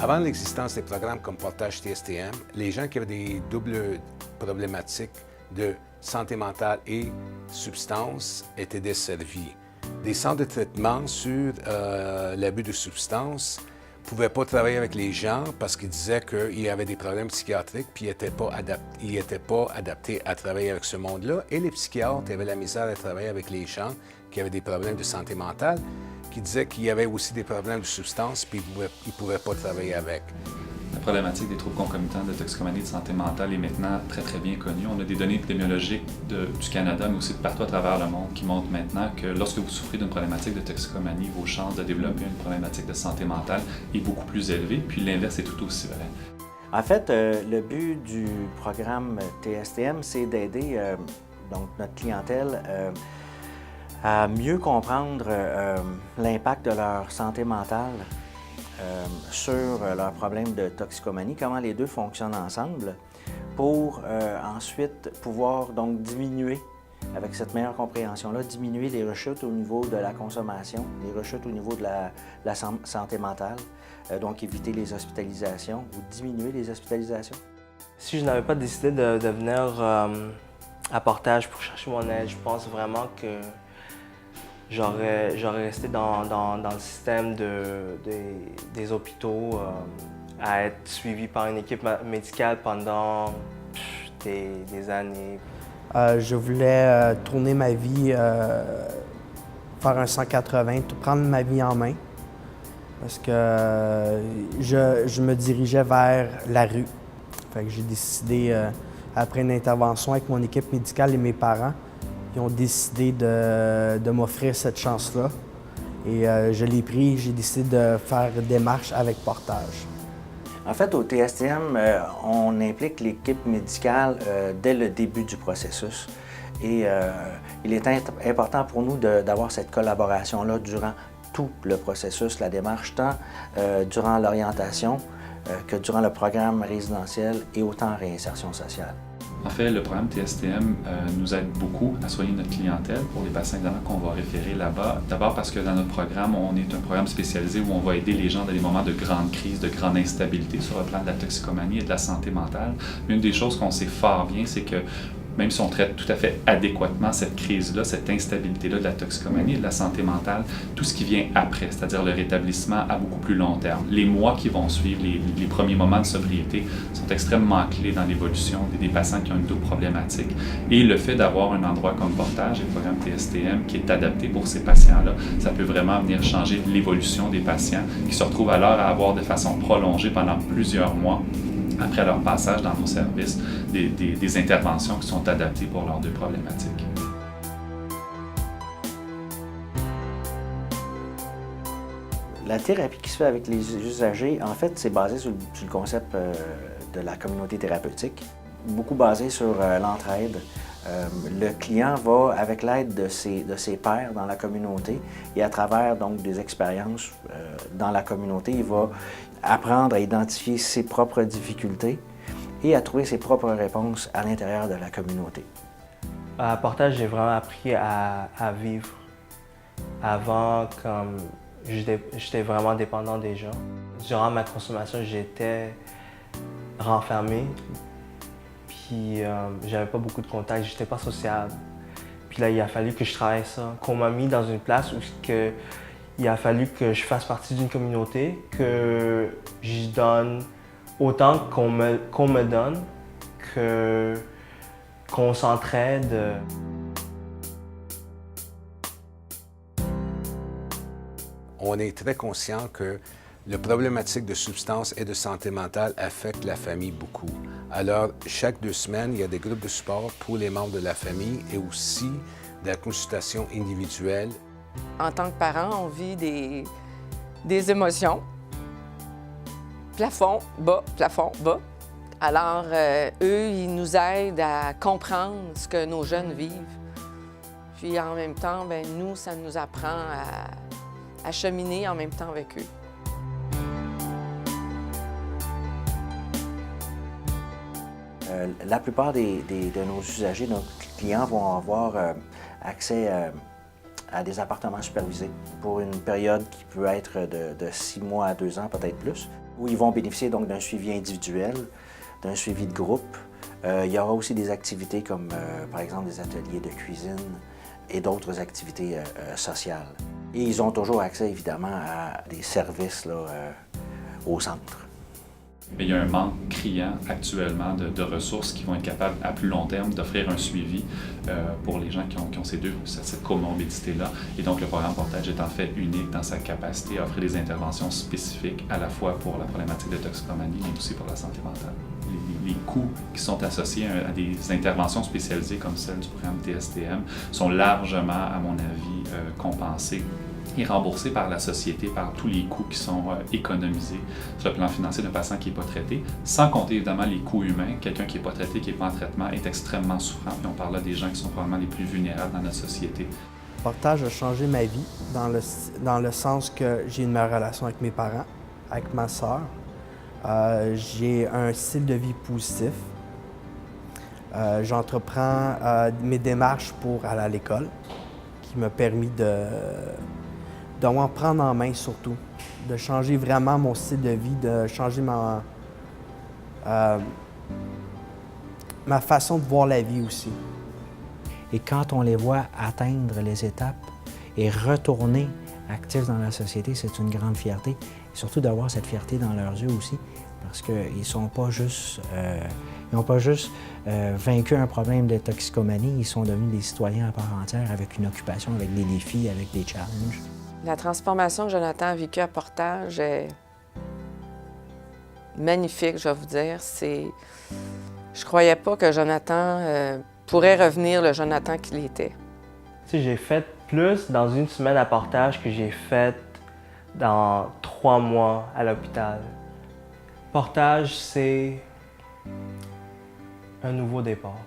Avant l'existence des programmes comme Portage TSTM, les gens qui avaient des doubles problématiques de santé mentale et substance étaient desservis. Des centres de traitement sur l'abus de substances ne pouvaient pas travailler avec les gens parce qu'ils disaient qu'il y avait des problèmes psychiatriques puis ils n'étaient pas adaptés à travailler avec ce monde-là. Et les psychiatres avaient la misère à travailler avec les gens qui avaient des problèmes de santé mentale, qui disaient qu'il y avait aussi des problèmes de substances puis ils ne pouvaient pas travailler avec. La problématique des troubles concomitants de toxicomanie et de santé mentale est maintenant très bien connue. On a des données épidémiologiques du Canada, mais aussi de partout à travers le monde qui montrent maintenant que lorsque vous souffrez d'une problématique de toxicomanie, vos chances de développer une problématique de santé mentale est beaucoup plus élevée, puis l'inverse est tout aussi vrai. En fait, le but du programme TSTM, c'est d'aider donc notre clientèle à mieux comprendre l'impact de leur santé mentale sur leurs problèmes de toxicomanie, comment les deux fonctionnent ensemble pour ensuite pouvoir donc diminuer, avec cette meilleure compréhension-là, diminuer les rechutes au niveau de la consommation, les rechutes au niveau de la santé mentale, donc éviter les hospitalisations ou diminuer les hospitalisations. Si je n'avais pas décidé de venir à Portage pour chercher mon aide, je pense vraiment que j'aurais resté dans le système des hôpitaux, à être suivi par une équipe médicale pendant des années. Je voulais tourner ma vie, faire un 180, prendre ma vie en main, parce que je me dirigeais vers la rue. Fait que j'ai décidé, après une intervention avec mon équipe médicale et mes parents, ils ont décidé de m'offrir cette chance-là. Et je l'ai pris, j'ai décidé de faire démarche avec Portage. En fait, au TSTM, on implique l'équipe médicale dès le début du processus. Et il est important pour nous d'avoir cette collaboration-là durant tout le processus, la démarche, tant durant l'orientation que durant le programme résidentiel et autant en réinsertion sociale. En fait, le programme TSTM nous aide beaucoup à soigner notre clientèle pour les patients évidemment qu'on va référer là-bas. D'abord parce que dans notre programme, on est un programme spécialisé où on va aider les gens dans les moments de grande crise, de grande instabilité sur le plan de la toxicomanie et de la santé mentale. Mais une des choses qu'on sait fort bien, c'est que même si on traite tout à fait adéquatement cette crise-là, cette instabilité-là de la toxicomanie et de la santé mentale, tout ce qui vient après, c'est-à-dire le rétablissement à beaucoup plus long terme, les mois qui vont suivre, les premiers moments de sobriété sont extrêmement clés dans l'évolution des patients qui ont une double problématique. Et le fait d'avoir un endroit comme Portage et le programme TSTM qui est adapté pour ces patients-là, ça peut vraiment venir changer l'évolution des patients qui se retrouvent alors à avoir de façon prolongée pendant plusieurs mois après leur passage dans nos services, des interventions qui sont adaptées pour leurs deux problématiques. La thérapie qui se fait avec les usagers, en fait, c'est basé sur le concept de la communauté thérapeutique, beaucoup basé sur l'entraide. Le client va, avec l'aide de ses pairs dans la communauté et à travers donc des expériences dans la communauté, il va apprendre à identifier ses propres difficultés et à trouver ses propres réponses à l'intérieur de la communauté. À Portage, j'ai vraiment appris à vivre. Avant, comme j'étais vraiment dépendant des gens. Durant ma consommation, j'étais renfermé. Puis j'avais pas beaucoup de contacts, j'étais pas sociable. Puis là, il a fallu que je travaille ça, qu'on m'a mis dans une place où il a fallu que je fasse partie d'une communauté, que je donne autant qu'on me donne, qu'on s'entraide. On est très conscient que la problématique de substance et de santé mentale affecte la famille beaucoup. Alors, chaque 2 semaines, il y a des groupes de support pour les membres de la famille et aussi de la consultation individuelle. En tant que parent, on vit des émotions. Plafond, bas. Alors, eux, ils nous aident à comprendre ce que nos jeunes vivent. Puis en même temps, bien, nous, ça nous apprend à cheminer en même temps avec eux. La plupart de nos usagers, nos clients vont avoir accès à des appartements supervisés pour une période qui peut être de 6 mois à 2 ans, peut-être plus. où ils vont bénéficier donc d'un suivi individuel, d'un suivi de groupe. Il y aura aussi des activités comme, par exemple, des ateliers de cuisine et d'autres activités sociales. Et ils ont toujours accès, évidemment, à des services là, au centre. Mais il y a un manque criant actuellement de ressources qui vont être capables à plus long terme d'offrir un suivi pour les gens qui ont cette comorbidité-là. Et donc le programme Portage est en fait unique dans sa capacité à offrir des interventions spécifiques à la fois pour la problématique de toxicomanie, mais aussi pour la santé mentale. Les coûts qui sont associés à des interventions spécialisées comme celle du programme TSTM sont largement, à mon avis, compensés et remboursé par la société, par tous les coûts qui sont économisés sur le plan financier d'un patient qui n'est pas traité, sans compter évidemment les coûts humains. Quelqu'un qui n'est pas traité, qui n'est pas en traitement, est extrêmement souffrant. Et on parle là des gens qui sont probablement les plus vulnérables dans notre société. Le portage a changé ma vie dans le sens que j'ai une meilleure relation avec mes parents, avec ma sœur. J'ai un style de vie positif. J'entreprends mes démarches pour aller à l'école, qui m'a permis de m'en prendre en main surtout, de changer vraiment mon style de vie, de changer ma façon de voir la vie aussi. Et quand on les voit atteindre les étapes et retourner actifs dans la société, c'est une grande fierté. Et surtout d'avoir cette fierté dans leurs yeux aussi, parce qu'ils n'ont pas juste vaincu un problème de toxicomanie, ils sont devenus des citoyens à part entière avec une occupation, avec des défis, avec des challenges. La transformation que Jonathan a vécue à Portage est magnifique, je vais vous dire. Je croyais pas que Jonathan pourrait revenir le Jonathan qu'il était. Tu sais, j'ai fait plus dans une semaine à Portage que j'ai fait dans 3 mois à l'hôpital. Portage, c'est un nouveau départ.